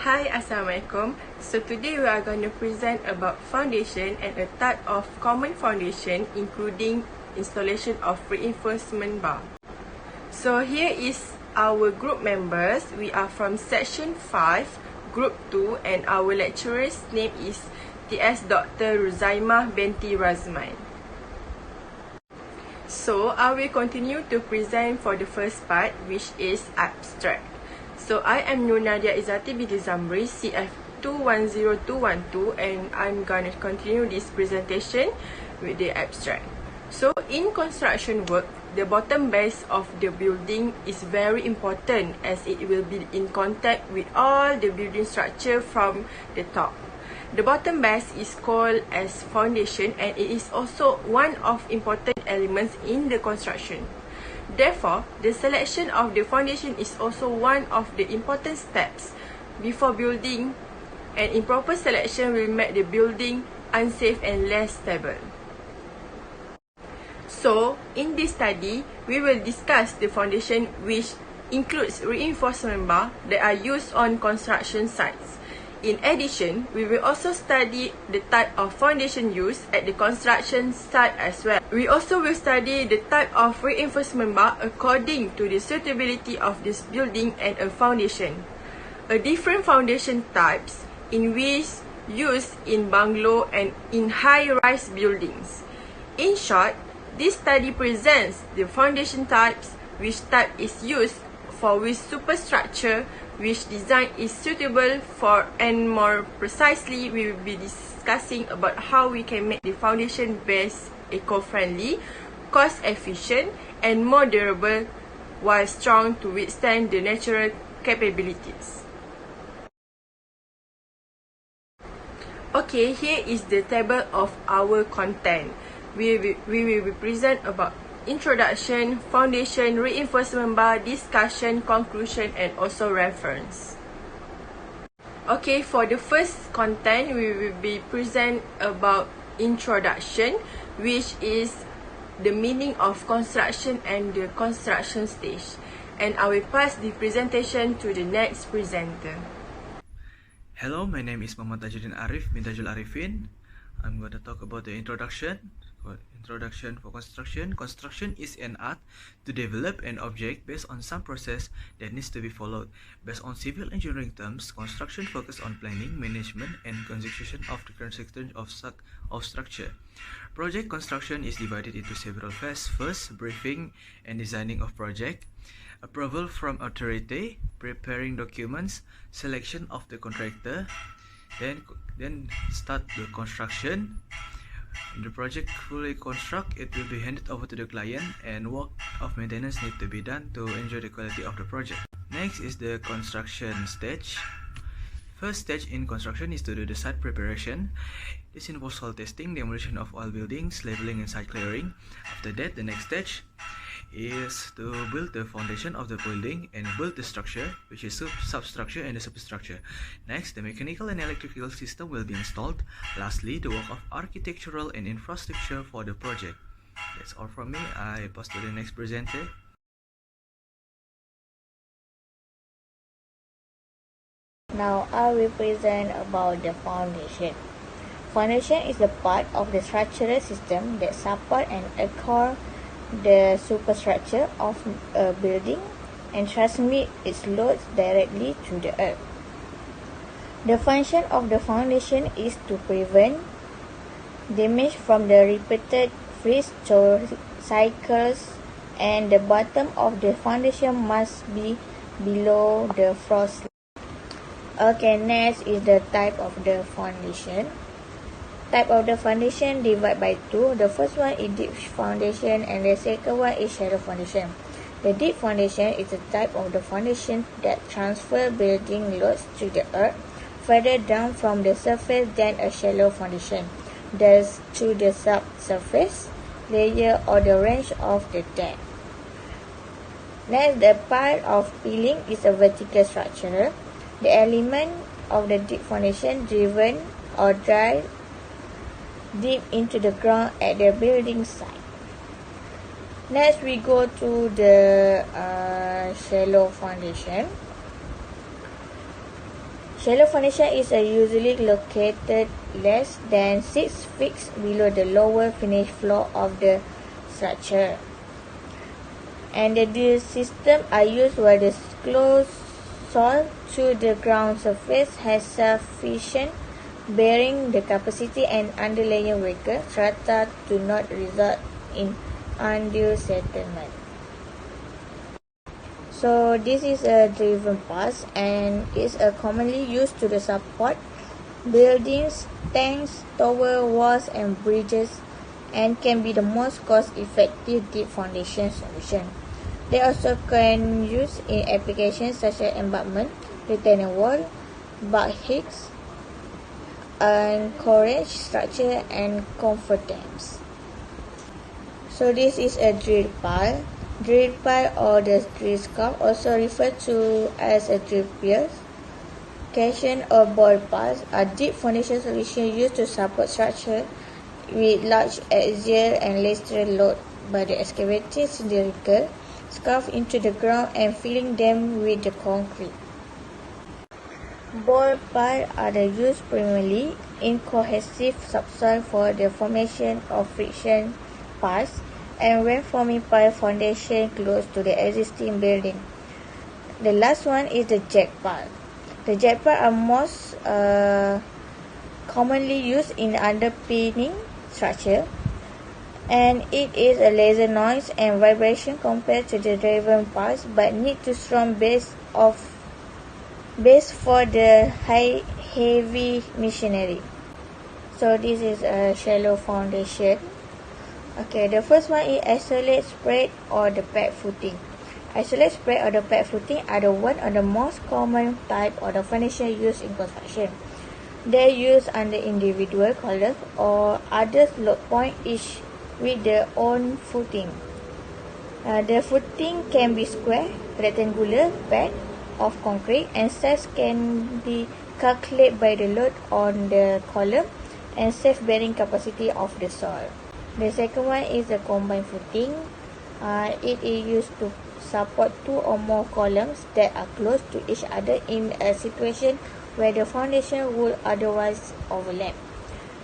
Hi, Assalamualaikum. So today we are going to present about foundation and a type of common foundation including installation of reinforcement bar. So here is our group members. We are from section 5, group 2, and our lecturer's name is TS Dr. Ruzaimah binti Razman. So I will continue to present for the first part, which is abstract. So I am Nur Nadia Izzati binti Zamri, CF 210212, and I'm gonna continue this presentation with the abstract. So in construction work, the bottom base of the building is very important as it will be in contact with all the building structure from the top. The bottom base is called as foundation, and it is also one of important elements in the construction. Therefore, the selection of the foundation is also one of the important steps before building, and improper selection will make the building unsafe and less stable. So, in this study, we will discuss the foundation, which includes reinforcement bar that are used on construction sites. In addition, we will also study the type of foundation used at the construction site as well. We also will study the type of reinforcement bar according to the suitability of this building and a foundation. A different foundation types in which used in bungalow and in high-rise buildings. In short, this study presents the foundation types, which type is used for which superstructure, which design is suitable for, and more precisely, we will be discussing about how we can make the foundation base eco-friendly, cost-efficient, and more durable while strong to withstand the natural capabilities. Okay, here is the table of our content. We will be present about introduction, foundation, reinforcement bar, discussion, conclusion, and also reference. Okay, for the first content, we will be present about introduction, which is the meaning of construction and the construction stage. And I will pass the presentation to the next presenter. Hello, my name is Muhammad Tajuddin Arif bin Tajul Arifin. I'm going to talk about the introduction. Introduction for construction. Construction is an art to develop an object based on some process that needs to be followed. Based on civil engineering terms, construction focuses on planning, management, and execution of the construction of structure. Project construction is divided into several phases. First, briefing and designing of project, approval from authority, preparing documents, selection of the contractor, then start the construction. The project fully construct, it will be handed over to the client, and work of maintenance need to be done to ensure the quality of the project. Next is the construction stage. First stage in construction is to do the site preparation. This involves soil testing, demolition of all buildings, leveling and site clearing. After that, the next stage is to build the foundation of the building and build the structure, which is substructure and the superstructure. Next, the mechanical and electrical system will be installed. Lastly, the work of architectural and infrastructure for the project. That's all from me. I pass to the next presenter. Now I will present about the foundation. Foundation is the part of the structural system that support and anchor the superstructure of a building and transmit its loads directly to the earth. The function of the foundation is to prevent damage from the repeated freeze cycles, and the bottom of the foundation must be below the frost line. Okay, next is the type of the foundation. Type of the foundation divide by two. The first one is deep foundation and the second one is shallow foundation. The deep foundation is a type of the foundation that transfer building loads to the earth further down from the surface than a shallow foundation, thus to the subsurface layer or the range of the depth. Next, the part of piling is a vertical structure. The element of the deep foundation driven or drive deep into the ground at the building site. Next, we go to the shallow foundation. Shallow foundation is usually located less than 6 feet below the lower finished floor of the structure. And these systems are used where the close soil to the ground surface has sufficient bearing the capacity and underlying weaker strata to not result in undue settlement. So this is a driven pass and is commonly used to support buildings, tanks, tower walls and bridges, and can be the most cost-effective deep foundation solution. They also can use in applications such as embankment, retaining wall, bulkheads, anchorage structure and comfort dams. So this is a drill pile. Drill pile or the drill scarf, also referred to as a drill piers, caisson or ball piles, are deep foundation solutions used to support structure with large axial and lateral load by the excavating cylindrical scarf into the ground and filling them with the concrete. Ball piles are used primarily in cohesive subsoil for the formation of friction piles and when forming pile foundation close to the existing building. The last one is the jack pile. The jack pile are most commonly used in underpinning structure, and it is a lesser noise and vibration compared to the driven piles, but need to strong base for the heavy machinery. So this is a shallow foundation. Okay, the first one is isolate spread or the pad footing. Isolate spread or the pad footing are the one of the most common type of the foundation used in construction. They use under individual columns or other load point each with their own footing. The footing can be square, rectangular, pad of concrete, and size can be calculated by the load on the column and self-bearing capacity of the soil. The second one is the combined footing. It is used to support two or more columns that are close to each other in a situation where the foundation would otherwise overlap.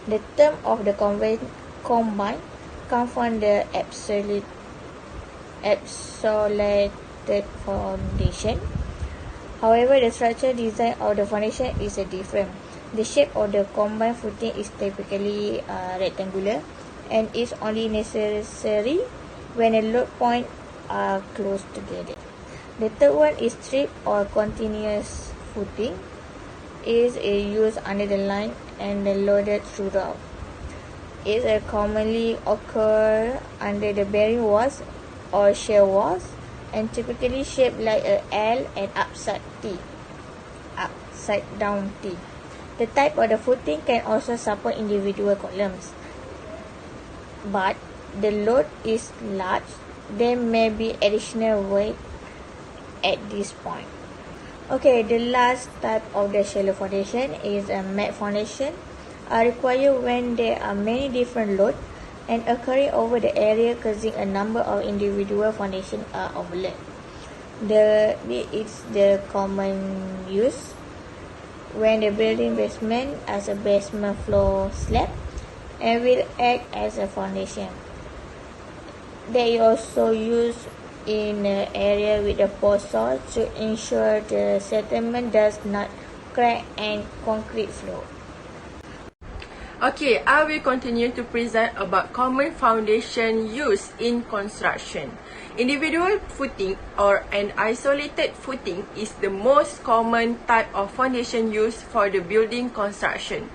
The term of the combined comes from the isolated foundation. However, the structural design of the foundation is different. The shape of the combined footing is typically rectangular and is only necessary when the load points are close together. The third one is strip or continuous footing. Is used under the line and loaded throughout. It commonly occurs under the bearing walls or shear walls and typically shaped like a L and upside down T. The type of the footing can also support individual columns, but the load is large. There may be additional weight at this point. Okay, the last type of the shallow foundation is a mat foundation. Are required when there are many different loads and occurring over the area, causing a number of individual foundations are overlapped. It's the common use when the building basement as a basement floor slab and will act as a foundation. They also use in an area with a poor soil to ensure the settlement does not crack and concrete flow. Okay, I will continue to present about common foundation used in construction. Individual footing or an isolated footing is the most common type of foundation used for the building construction.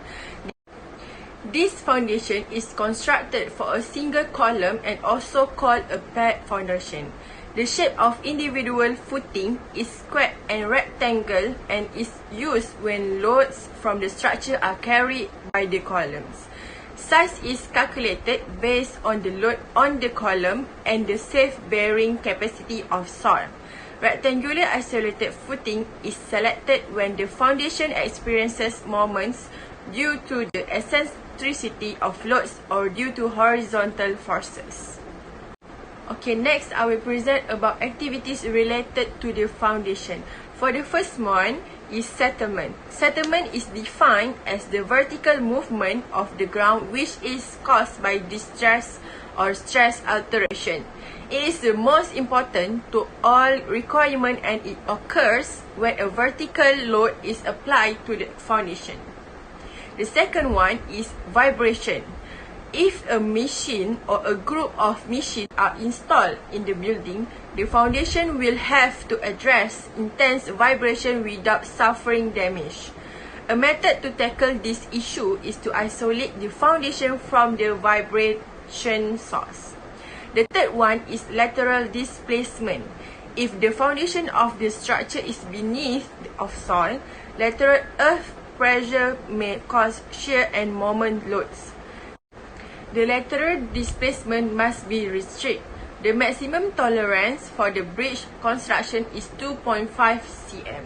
This foundation is constructed for a single column and also called a pad foundation. The shape of individual footing is square and rectangle and is used when loads from the structure are carried by the columns. Size is calculated based on the load on the column and the self-bearing capacity of soil. Rectangular isolated footing is selected when the foundation experiences moments due to the eccentricity of loads or due to horizontal forces. Okay, next I will present about activities related to the foundation. For the first one, is settlement. Settlement is defined as the vertical movement of the ground which is caused by distress or stress alteration. It is the most important to all requirement and it occurs when a vertical load is applied to the foundation. The second one is vibration. If a machine or a group of machines are installed in the building, the foundation will have to address intense vibration without suffering damage. A method to tackle this issue is to isolate the foundation from the vibration source. The third one is lateral displacement. If the foundation of the structure is beneath of soil, lateral earth pressure may cause shear and moment loads. The lateral displacement must be restricted. The maximum tolerance for the bridge construction is 2.5 cm.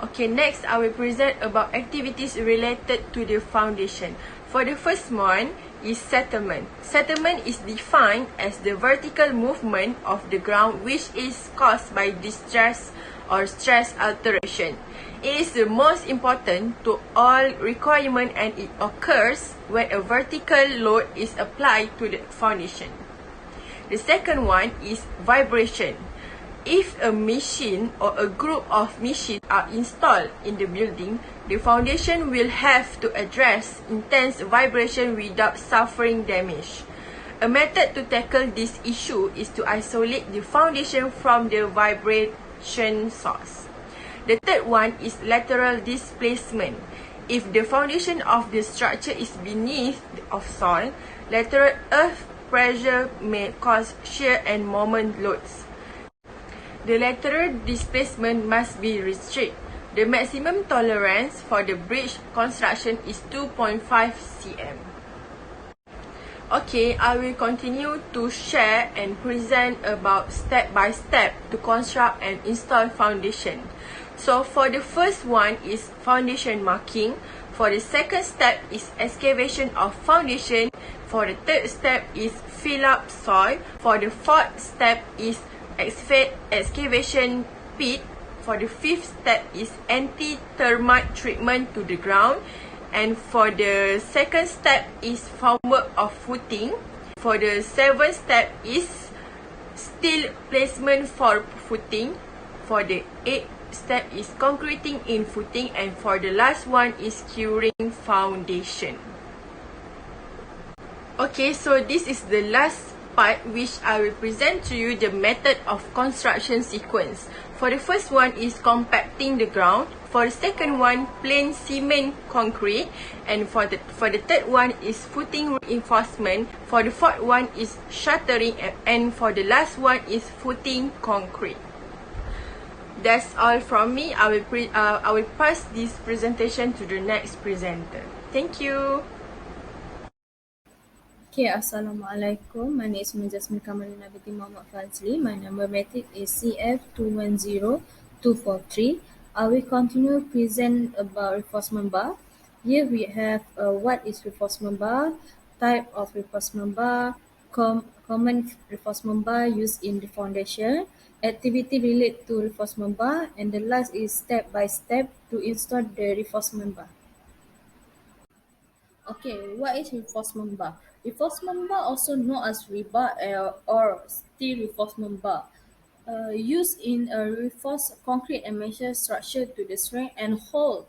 Okay, next I will present about activities related to the foundation. For the first one is settlement. Settlement is defined as the vertical movement of the ground which is caused by distress or stress alteration. It is the most important to all requirement and it occurs when a vertical load is applied to the foundation. The second one is vibration. If a machine or a group of machines are installed in the building, the foundation will have to address intense vibration without suffering damage. A method to tackle this issue is to isolate the foundation from the vibration source. The third one is lateral displacement. If the foundation of the structure is beneath of soil, lateral earth pressure may cause shear and moment loads. The lateral displacement must be restricted. The maximum tolerance for the bridge construction is 2.5 cm. Okay, I will continue to share and present about step by step to construct and install foundation. So for the first one is foundation marking. For the second step is excavation of foundation. For the third step is fill up soil. For the fourth step is excavation pit. For the fifth step is anti-termite treatment to the ground. And for the second step is formwork of footing. For the seventh step is steel placement for footing. For the eighth step is concreting in footing, and for the last one is curing foundation. Okay, so this is the last part which I will present to you the method of construction sequence. For the first one is compacting the ground. For the second one, plain cement concrete. And for the third one is footing reinforcement. For the fourth one is shuttering, and for the last one is footing concrete. That's all from me. I will pass this presentation to the next presenter. Thank you. Okay, Assalamualaikum. My name is Jasmine Kamalina binti Muhammad Fazli. My number matric is CF210243. I will continue present about reinforcement bar. Here we have what is reinforcement bar, type of reinforcement bar, common reinforcement bar used in the foundation, activity related to reinforcement bar, and the last is step by step to install the reinforcement bar. Okay, what is reinforcement bar? Reinforcement bar, also known as rebar or steel reinforcement bar, used in a reinforced concrete and measure structure to the strength and hold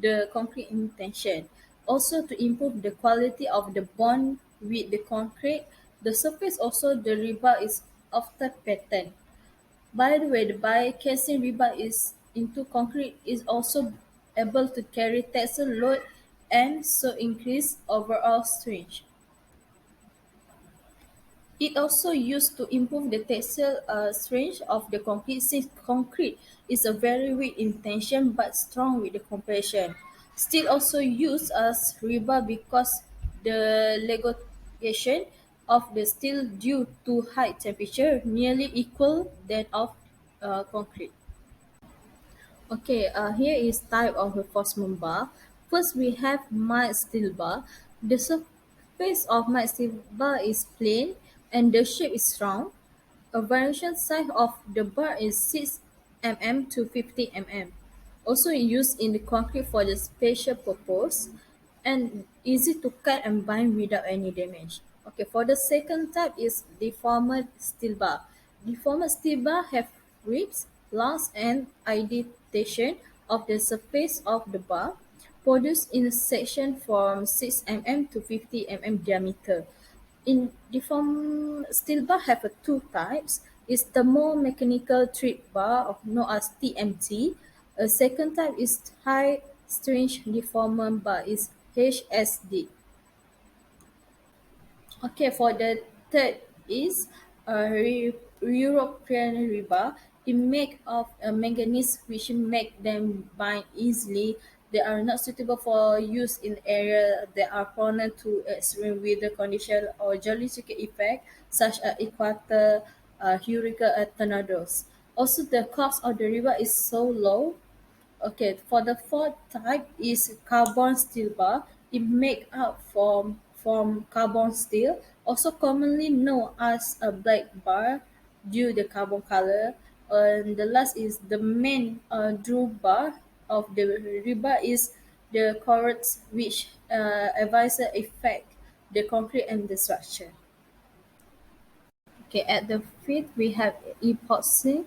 the concrete in tension. Also to improve the quality of the bond with the concrete, the surface also the rebar is often patterned. By the way, the by-casing rebar is into concrete is also able to carry tensile load and so increase overall strength. It also used to improve the tensile strength of the concrete, since concrete is a very weak in tension but strong with the compression. Steel also used as rebar because the ligation of the steel due to high temperature nearly equal that of concrete. Okay, here is type of reinforcement bar. First, we have mild steel bar. The surface of mild steel bar is plain and the shape is round. A variation size of the bar is 6 mm to 50 mm. Also used in the concrete for the special purpose and easy to cut and bind without any damage. Okay, for the second type is deformed steel bar. Deformed steel bar have ribs, loss and indentation of the surface of the bar, produced in a section from 6 mm to 50 mm diameter. In deformed steel bar have two types. Is the more mechanical treat bar of known as TMT. A second type is high strength deformant bar is HSD. Okay, for the third is European rebar. It make of a manganese which make them bind easily. They are not suitable for use in area that are prone to extreme weather condition or geological effect such as equator, hurricane, and tornadoes. Also, the cost of the rebar is so low. Okay, for the fourth type is carbon steel bar. It made up from carbon steel, also commonly known as a black bar due the carbon color. And the last is the main draw bar of the rebar is the cords which advisor affect the concrete and the structure. Okay, at the fifth we have epoxy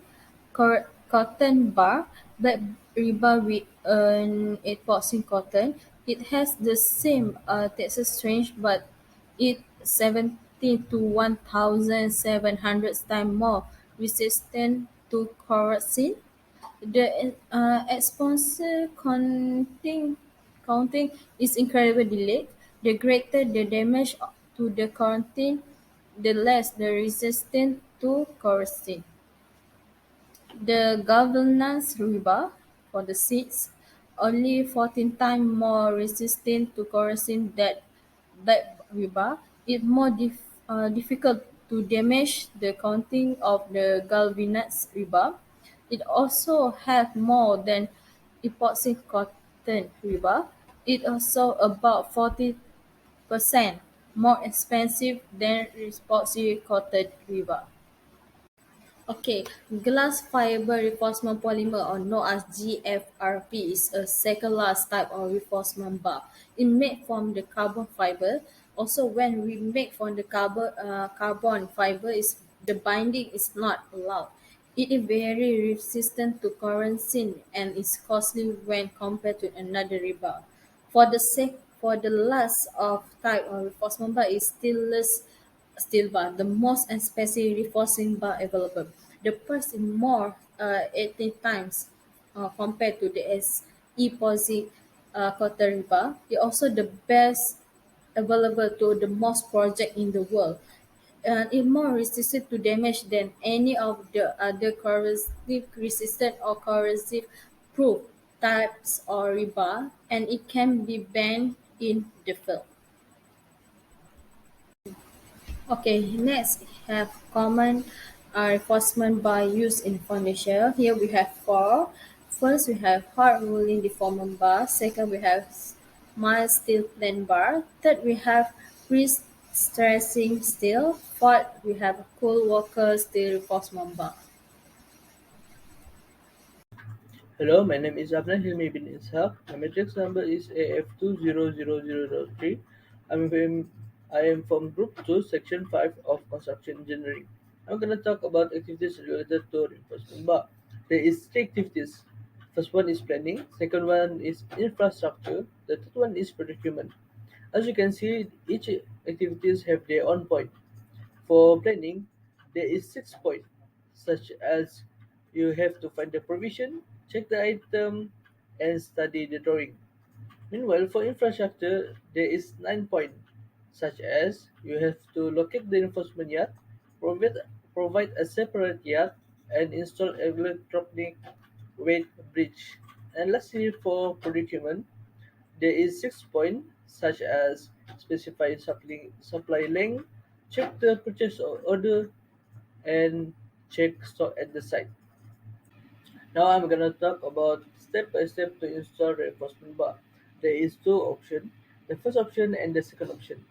cotton bar, black rebar with an epoxy cotton. It has the same texture strength, but it 70 to 1,700 times more resistant to corrosion. The exposure counting is incredibly delayed. The greater the damage to the content, the less the resistance to corrosion. The governance rebar for the seeds only 14 times more resistant to corrosion than black rebar. It more difficult to damage the coating of the galvanized rebar. It also has more than epoxy cotton rebar. It also about 40% more expensive than epoxy cotton rebar. Okay, glass fiber reinforcement polymer or known as GFRP is a second last type of reinforcement bar. It made from the carbon fiber. Also, when we make from the carbon fiber, is the binding is not allowed. It is very resistant to corrosion and is costly when compared to another rebar. For the last of type of reinforcement bar is stainless steel bar, the most expensive reinforcing bar available. The price is more 18 times compared to the epoxy cotton bar. It also the best available to the most project in the world. And it more resistant to damage than any of the other corrosive resistant or corrosive proof types or rebar, and it can be bent in the field. Okay, next have common reinforcement bar used in foundation. Here we have four. First, we have hard rolling deformment bar. Second, we have mild steel plain bar. Third, we have pre-stressing steel. Fourth, we have cold worker steel reinforcement bar. Hello, my name is Abner Hilmi bin Ishaq. My matrix number is AF200003. I'm from, I am from Group 2, Section 5 of Construction Engineering. I'm going to talk about activities related to reinforcement bar. There is three activities. First one is planning, second one is infrastructure, the third one is procurement. As you can see, each activities have their own point. For planning, there is 6 points, such as you have to find the provision, check the item, and study the drawing. Meanwhile, for infrastructure, there is 9 points, such as you have to locate the enforcement yard, provide, provide a separate yard, and install electronic weight bridge. And lastly, for procurement, there is 6 points, such as specify supply length, check the purchase order, and check stock at the site. Now I'm gonna talk about step by step to install reinforcement bar. There is two options, the first option and the second option.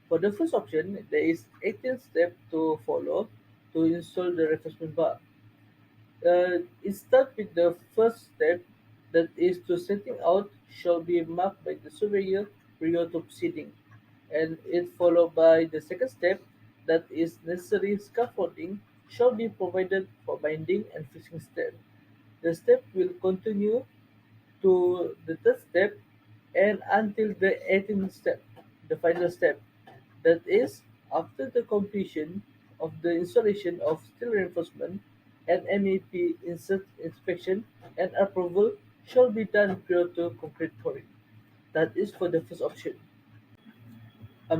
For the first option, there is 18 steps to follow to install the reinforcement bar. It starts with the first step. that is to setting out shall be marked by the surveyor prior to proceeding, and it followed by the second step, that is necessary scaffolding shall be provided for binding and fixing step. The step will continue to the third step and until the 18th step, the final step. That is, after the completion of the installation of steel reinforcement, an MEP inspection and approval shall be done prior to concrete pouring. That is for the first option. Now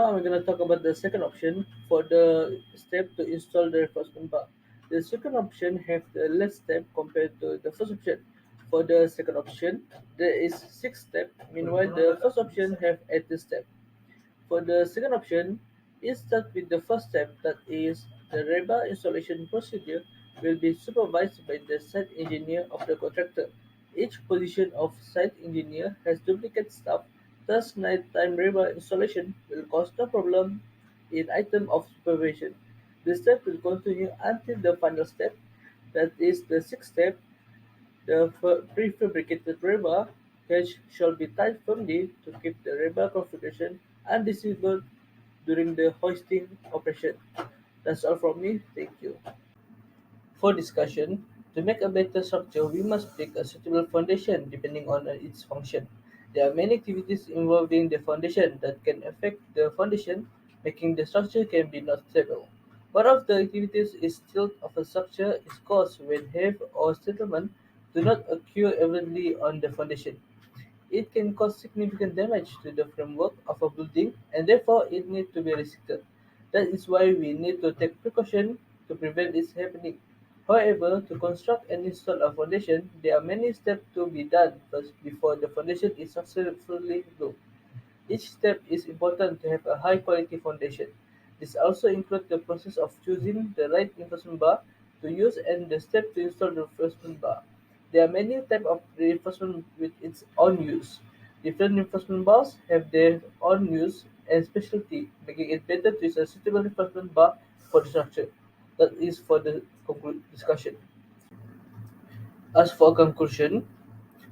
I'm gonna talk about the second option for the step to install the reinforcement bar. The second option have the less step compared to the first option. For the second option, there is six step. Meanwhile, the first option have 8 step. For the second option, it starts with the first step, that is, the rebar installation procedure will be supervised by the site engineer of the contractor. Each position of site engineer has duplicate staff, thus nighttime rebar installation will cause no problem in item of supervision. The step will continue until the final step, that is the sixth step. The prefabricated rebar cage shall be tied firmly to keep the rebar configuration undisable during the hoisting operation. That's all from me. Thank you. For discussion, to make a better structure, we must pick a suitable foundation depending on its function. There are many activities involving the foundation that can affect the foundation, making the structure can be not stable. One of the activities is tilt of a structure is caused when heave or settlement do not occur evenly on the foundation. It can cause significant damage to the framework of a building and therefore it needs to be restricted. That is why we need to take precaution to prevent this happening. However, to construct and install a foundation, there are many steps to be done first before the foundation is successfully built. Each step is important to have a high quality foundation. This also includes the process of choosing the right reinforcement bar to use and the step to install the reinforcement bar. There are many types of reinforcement with its own use. Different reinforcement bars have their own use and specialty, making it better to use a suitable reinforcement bar for the structure. That is for the discussion. As for conclusion,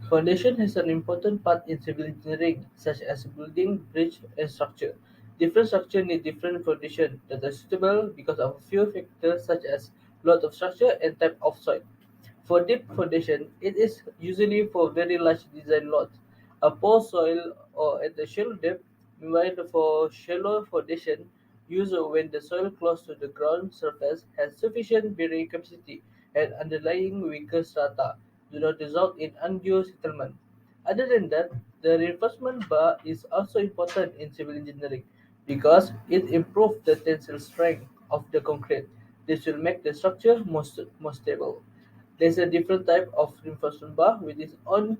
foundation has an important part in civil engineering, such as building, bridge, and structure. Different structures need different foundations that are suitable because of a few factors such as load of structure and type of soil. For deep foundation, it is usually for very large design loads, a poor soil or at a shallow depth, meanwhile for shallow foundation, used when the soil close to the ground surface has sufficient bearing capacity and underlying weaker strata do not result in undue settlement. Other than that, the reinforcement bar is also important in civil engineering because it improves the tensile strength of the concrete. This will make the structure more stable. There's a different type of reinforcement bar with its own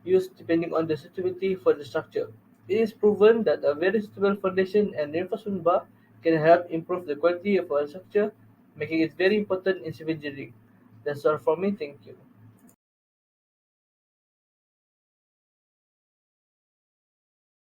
use depending on the suitability for the structure. It is proven that a very suitable foundation and reinforcement bar can help improve the quality of a structure, making it very important in civil engineering. That's all from me. Thank you.